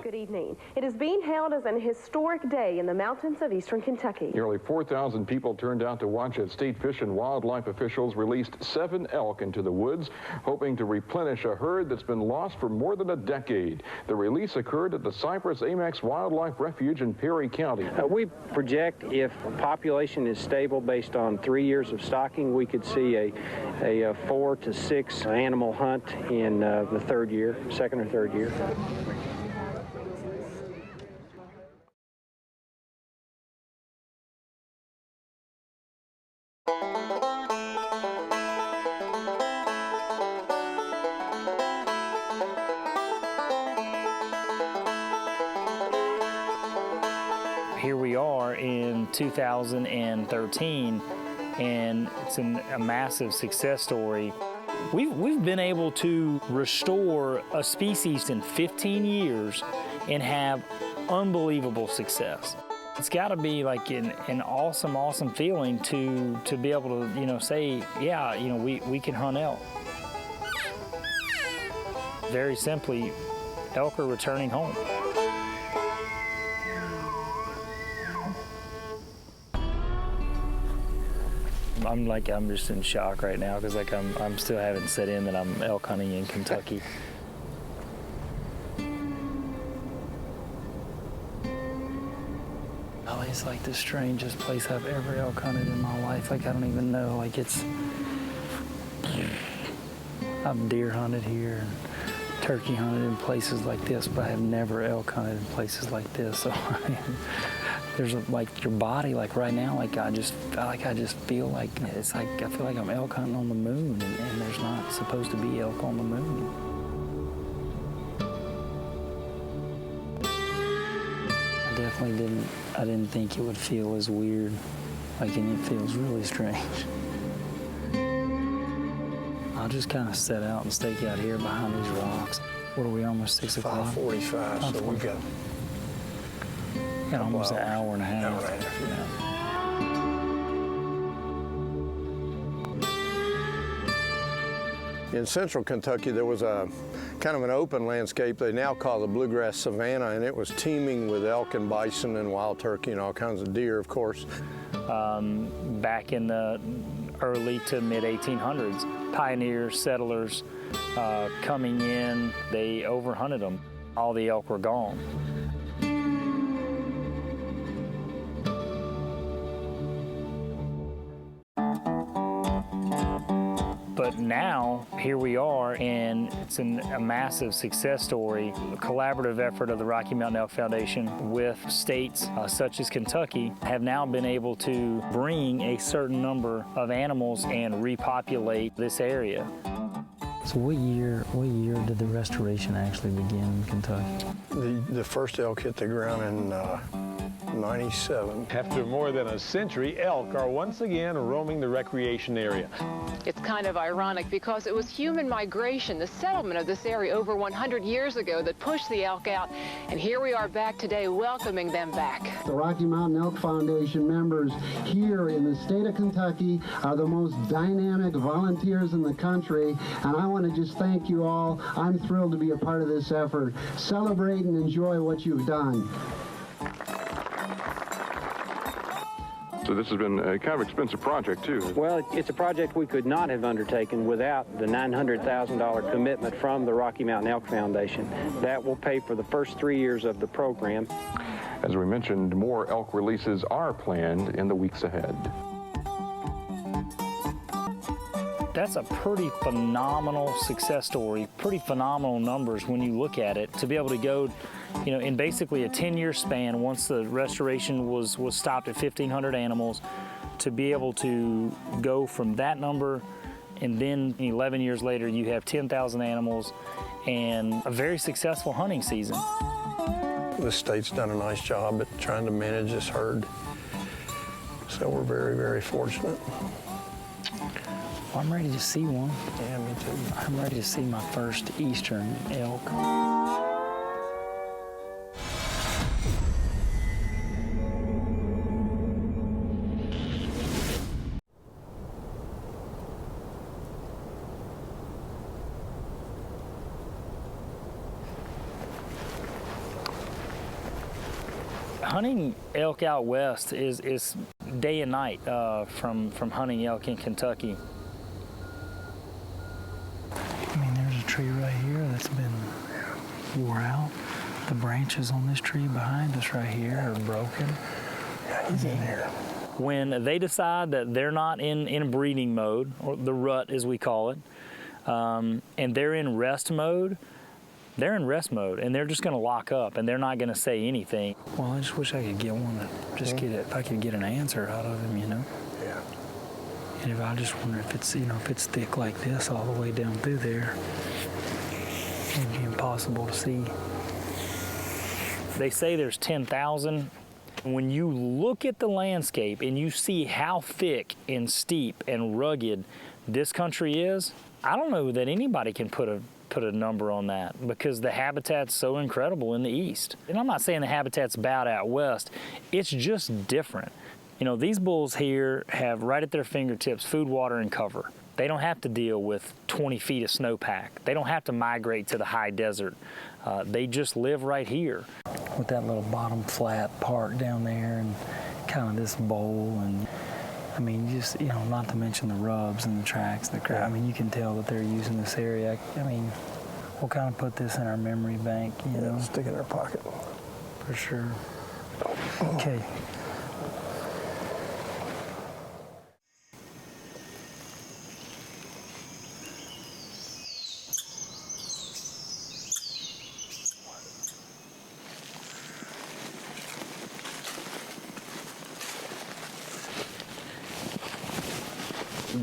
Good evening. It is being hailed as an historic day in the mountains of eastern Kentucky. Nearly 4,000 people turned out to watch as state fish and wildlife officials released 7 elk into the woods, hoping to replenish a herd that's been lost for more than a decade. The release occurred at the Cypress Amex Wildlife Refuge in Perry County. We project if population is stable based on 3 years of stocking, we could see a 4 to 6 animal hunt in the third year, second or third year. Here we are in 2013, and it's a massive success story. We've been able to restore a species in 15 years and have unbelievable success. It's got to be like an awesome feeling to be able to, say, yeah, we can hunt elk. Very simply, elk are returning home. I'm just in shock right now because I'm still haven't set in that I'm elk hunting in Kentucky. Oh, it's like the strangest place I've ever elk hunted in my life. Like I don't even know. Like I've deer hunted here and turkey hunted in places like this, but I have never elk hunted in places like this. So there's like your body, like right now, like I just feel like it's like I feel like I'm elk hunting on the moon, and there's not supposed to be elk on the moon. I didn't think it would feel as weird, like, and it feels really strange. I'll just kind of set out and stake out here behind these rocks. What are we, almost 6 o'clock? 5:45, so we got almost an hour and a half. In central Kentucky, there was a kind of an open landscape they now call the bluegrass savanna, and it was teeming with elk and bison and wild turkey and all kinds of deer, of course. Back in the early to mid 1800s, pioneers, settlers coming in, they overhunted them. All the elk were gone. But now, here we are, and it's a massive success story, a collaborative effort of the Rocky Mountain Elk Foundation with states such as Kentucky have now been able to bring a certain number of animals and repopulate this area. So what year did the restoration actually begin in Kentucky? The first elk hit the ground in 97. After more than a century, elk are once again roaming the recreation area. It's kind of ironic because it was human migration, the settlement of this area over 100 years ago, that pushed the elk out, and here we are back today welcoming them back. The Rocky Mountain Elk Foundation members here in the state of Kentucky are the most dynamic volunteers in the country, and I want to just thank you all. I'm thrilled to be a part of this effort. Celebrate and enjoy what you've done. So this has been a kind of expensive project, too. Well, it's a project we could not have undertaken without the $900,000 commitment from the Rocky Mountain Elk Foundation. That will pay for the first 3 years of the program. As we mentioned, more elk releases are planned in the weeks ahead. That's a pretty phenomenal success story, pretty phenomenal numbers when you look at it, to be able to go, in basically a 10-year span, once the restoration was stopped at 1,500 animals, to be able to go from that number, and then 11 years later you have 10,000 animals and a very successful hunting season. The state's done a nice job at trying to manage this herd, so we're very, very fortunate. Well, I'm ready to see one. Yeah, me too. I'm ready to see my first eastern elk. Hunting elk out west is day and night from hunting elk in Kentucky. I mean, there's a tree right here that's been wore out. The branches on this tree behind us right here are broken. Yeah, he's in here. When they decide that they're not in breeding mode, or the rut as we call it, and they're in rest mode, and they're just going to lock up, and they're not going to say anything. Well, I just wish I could get one to just get it, if I could get an answer out of him, you know? Yeah. And if I just wonder if it's, you know, if it's thick like this all the way down through there, it'd be impossible to see. They say there's 10,000. When you look at the landscape and you see how thick and steep and rugged this country is, I don't know that anybody can put a number on that, because the habitat's so incredible in the east. And I'm not saying the habitat's bad out west, it's just different. You know, these bulls here have right at their fingertips food, water, and cover. They don't have to deal with 20 feet of snowpack. They don't have to migrate to the high desert. They just live right here. With that little bottom flat part down there and kind of this bowl, and I mean, just, you know, not to mention the rubs and the tracks. I mean, you can tell that they're using this area. I mean, we'll kind of put this in our memory bank, you know. Stick it in our pocket. For sure. Okay.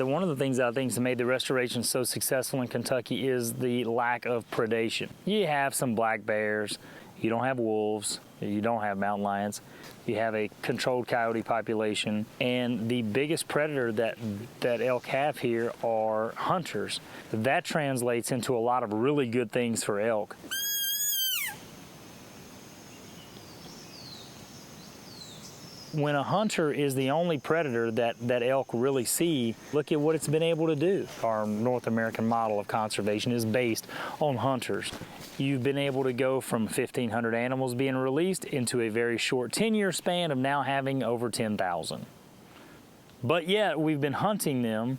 One of the things that I think has made the restoration so successful in Kentucky is the lack of predation. You have some black bears, you don't have wolves, you don't have mountain lions, you have a controlled coyote population, and the biggest predator that elk have here are hunters. That translates into a lot of really good things for elk. When a hunter is the only predator that elk really see, look at what it's been able to do. Our North American model of conservation is based on hunters. You've been able to go from 1,500 animals being released into a very short 10-year span of now having over 10,000. But yet we've been hunting them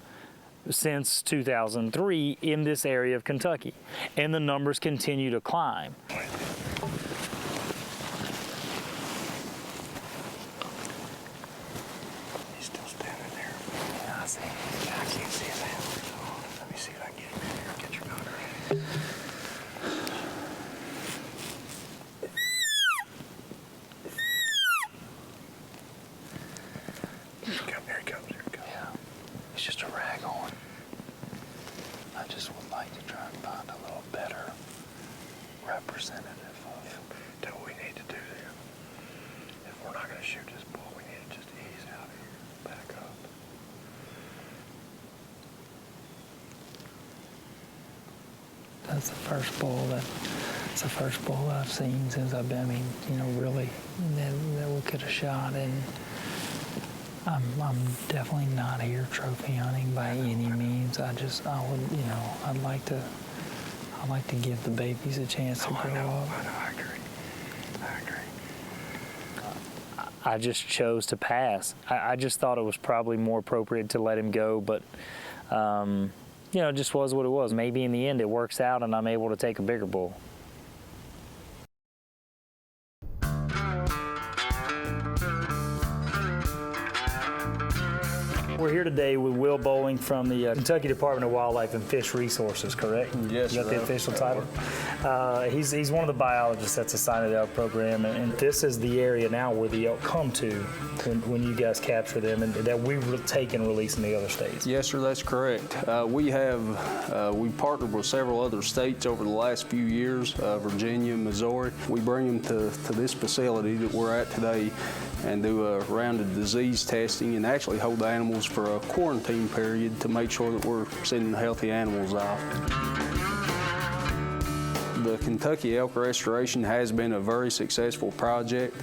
since 2003 in this area of Kentucky, and the numbers continue to climb. That's the first bull I've seen since I've been, I mean, you know, really, that we could have shot. And I'm definitely not here trophy hunting by any means. I would, you know, I'd like to give the babies a chance to grow up. I agree. I just chose to pass. I just thought it was probably more appropriate to let him go, but you know, it just was what it was. Maybe in the end it works out and I'm able to take a bigger bull. We're here today with Will Bowling from the Kentucky Department of Wildlife and Fish Resources, correct? Yes, you got the official title? He's one of the biologists that's assigned to the elk program, and this is the area now where the elk come to when you guys capture them, and that we take and release in the other states. Yes, sir, that's correct. We partnered with several other states over the last few years, Virginia, Missouri. We bring them to this facility that we're at today and do a round of disease testing and actually hold the animals for a quarantine period to make sure that we're sending healthy animals out. the Kentucky elk restoration has been a very successful project,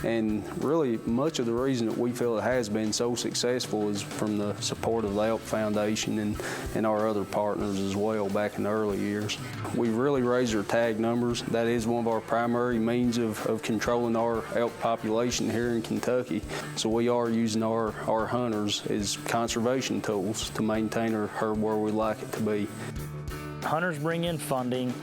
and really much of the reason that we feel it has been so successful is from the support of the Elk Foundation and our other partners as well back in the early years. We've really raised our tag numbers. That is one of our primary means of controlling our elk population here in Kentucky. So we are using our hunters as conservation tools to maintain our herd where we like it to be. Hunters bring in funding,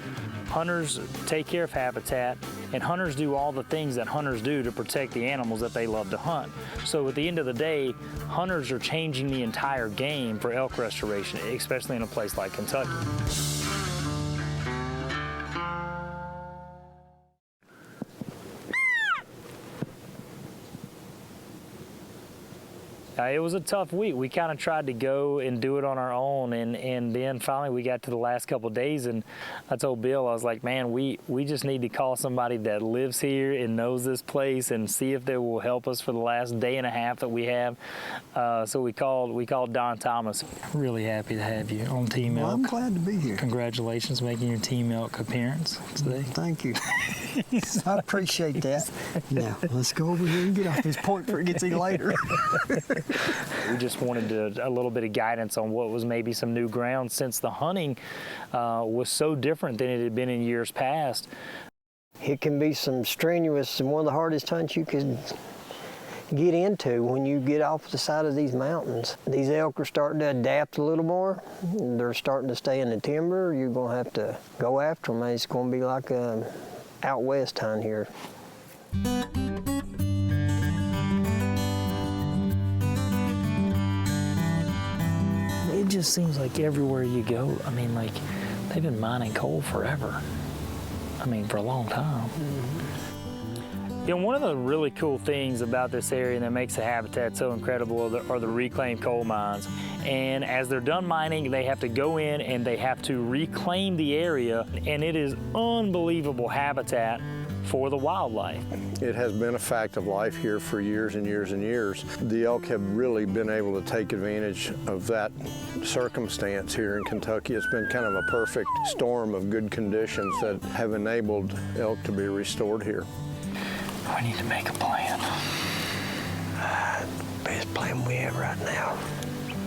hunters take care of habitat, and hunters do all the things that hunters do to protect the animals that they love to hunt. So at the end of the day, hunters are changing the entire game for elk restoration, especially in a place like Kentucky. It was a tough week. We kind of tried to go and do it on our own, and then finally we got to the last couple of days, and I told Bill, I was like, man, we just need to call somebody that lives here and knows this place and see if they will help us for the last day and a half that we have. So we called Don Thomas. Really happy to have you on Team Elk. Well, I'm glad to be here. Congratulations making your Team Elk appearance today. Thank you. I appreciate that. Now, let's go over here and get off this point before it gets any later. We just wanted a little bit of guidance on what was maybe some new ground, since the hunting was so different than it had been in years past. It can be some strenuous and one of the hardest hunts you can get into when you get off the side of these mountains. These elk are starting to adapt a little more. They're starting to stay in the timber. You're going to have to go after them. It's going to be like out west hunt here. It just seems like everywhere you go, I mean, like, they've been mining coal forever. I mean, for a long time. Mm-hmm. You know, one of the really cool things about this area that makes the habitat so incredible are the reclaimed coal mines. And as they're done mining, they have to go in and they have to reclaim the area, and it is unbelievable habitat for the wildlife. It has been a fact of life here for years and years and years. The elk have really been able to take advantage of that circumstance here in Kentucky. It's been kind of a perfect storm of good conditions that have enabled elk to be restored here. We need to make a plan. Best plan we have right now.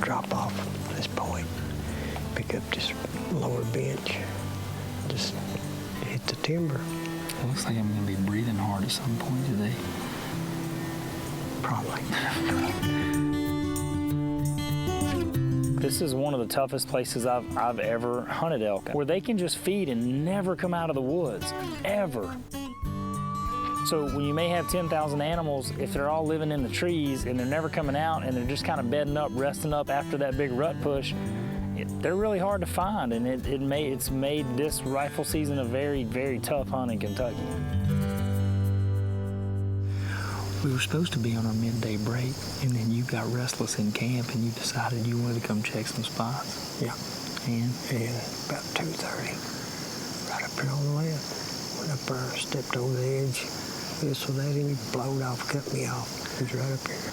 Drop off this point, pick up this lower bench, just hit the timber. It looks like I'm going to be breathing hard at some point today. Probably. This is one of the toughest places I've ever hunted elk, where they can just feed and never come out of the woods, ever. So when you may have 10,000 animals, if they're all living in the trees and they're never coming out and they're just kind of bedding up, resting up after that big rut push, they're really hard to find, and it's made this rifle season a very, very tough hunt in Kentucky. We were supposed to be on our midday break, and then you got restless in camp and you decided you wanted to come check some spots. Yeah. And about 2:30, right up here on the left. Went up there, stepped over the edge, this or that, and he blowed off, cut me off. He was right up here.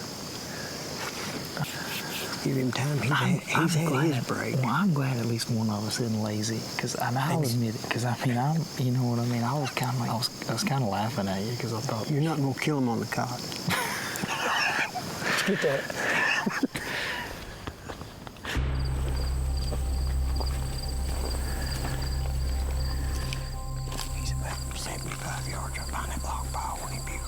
Give him time. He's had his break. Well, I'm glad at least one of us isn't lazy, because I'll admit it. Because you know what I mean. I was kind of laughing at you because I thought you're not gonna kill him on the cot. Let's get that. He's about 75 yards up behind that log pile when he bugled.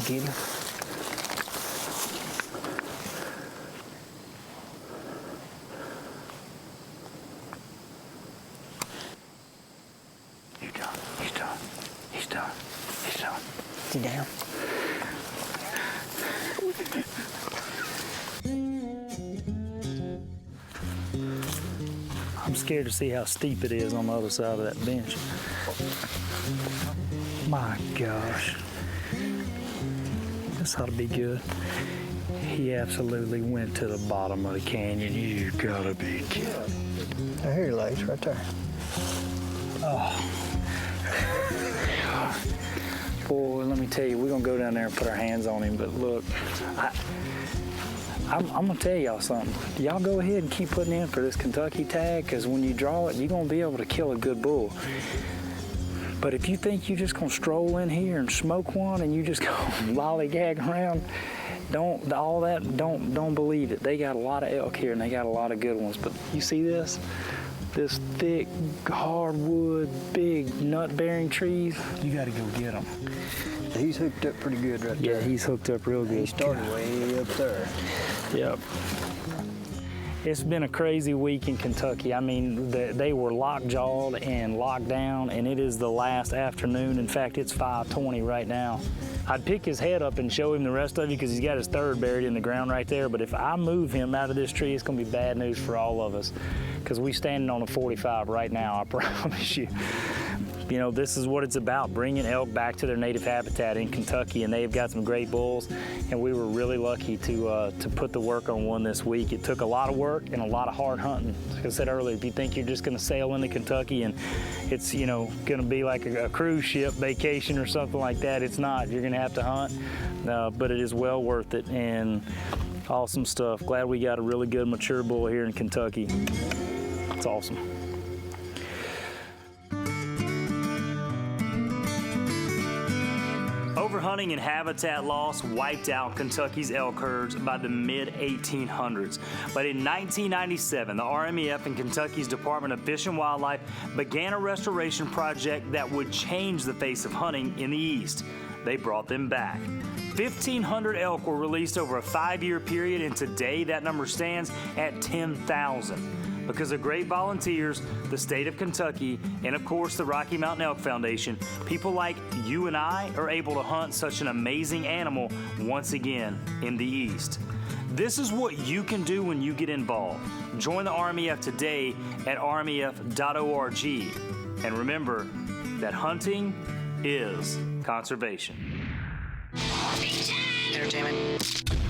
Get him. He's done. He's done. He's done. He's done. Is he down? I'm scared to see how steep it is on the other side of that bench. My gosh. This ought to be good. He absolutely went to the bottom of the canyon. You gotta be kidding. I hear your legs right there. Oh. Boy, let me tell you, we're gonna go down there and put our hands on him, but look, I'm gonna tell y'all something. Y'all go ahead and keep putting in for this Kentucky tag, because when you draw it, you're gonna be able to kill a good bull. But if you think you're just gonna stroll in here and smoke one and you just go lollygag around, don't believe it. They got a lot of elk here and they got a lot of good ones. But you see this? This thick, hardwood, big nut-bearing trees, you gotta go get them. He's hooked up pretty good right there. Yeah, he's hooked up real good. He started way up there. Yep. It's been a crazy week in Kentucky. I mean, they were lockjawed and locked down, and it is the last afternoon. In fact, it's 5:20 right now. I'd pick his head up and show him the rest of you because he's got his third buried in the ground right there. But if I move him out of this tree, it's going to be bad news for all of us because we're standing on a 45 right now, I promise you. You know, this is what it's about, bringing elk back to their native habitat in Kentucky, and they've got some great bulls, and we were really lucky to put the work on one this week. It took a lot of work and a lot of hard hunting. Like I said earlier, if you think you're just going to sail into Kentucky and it's, you know, going to be like a cruise ship vacation or something like that, it's not. You're going to have to hunt, but it is well worth it, and awesome stuff. Glad we got a really good mature bull here in Kentucky. It's awesome. Overhunting and habitat loss wiped out Kentucky's elk herds by the mid-1800s. But in 1997, the RMEF and Kentucky's Department of Fish and Wildlife began a restoration project that would change the face of hunting in the East. They brought them back. 1,500 elk were released over a 5-year period, and today that number stands at 10,000. Because of great volunteers, the state of Kentucky, and of course the Rocky Mountain Elk Foundation, people like you and I are able to hunt such an amazing animal once again in the East. This is what you can do when you get involved. Join the RMEF today at rmef.org. And remember that hunting is conservation. Entertainment.